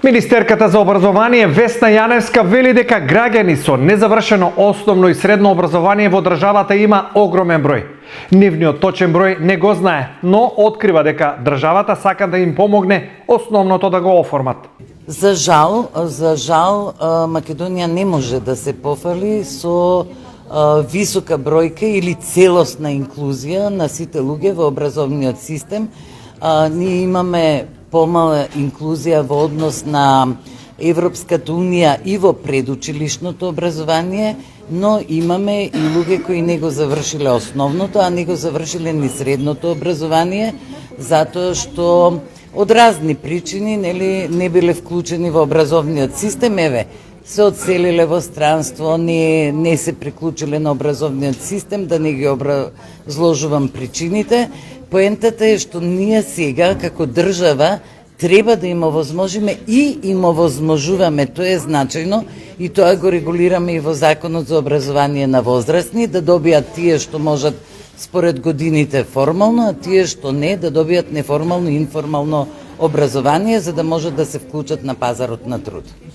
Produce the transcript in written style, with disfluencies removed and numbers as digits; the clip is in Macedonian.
Министерката за образование Весна Јаневска вели дека граѓани со незавршено основно и средно образование во државата има огромен број. Нивниот точен број не го знае, но открива дека државата сака да им помогне основното да го оформат. За жал, Македонија не може да се пофали со висока бројка или целосна инклузија на сите луѓе во образовниот систем. Ние имаме помала инклузија во однос на Европската унија и во предучилишното образование, но имаме и луѓе кои не го завршиле основното, а не го завршиле ни средното образование, затоа што од разни причини не биле вклучени во образовниот систем, се одселиле во странство, не се приклучиле на образовниот систем, да не ги образложувам причините. Поентата е што ние сега, како држава, треба да им овозможиме и им овозможуваме, тоа е значајно, и тоа го регулираме и во Законот за образование на возрастни, да добијат тие што можат според годините формално, а тие што не, да добијат неформално и информално образование, за да можат да се вклучат на пазарот на труд.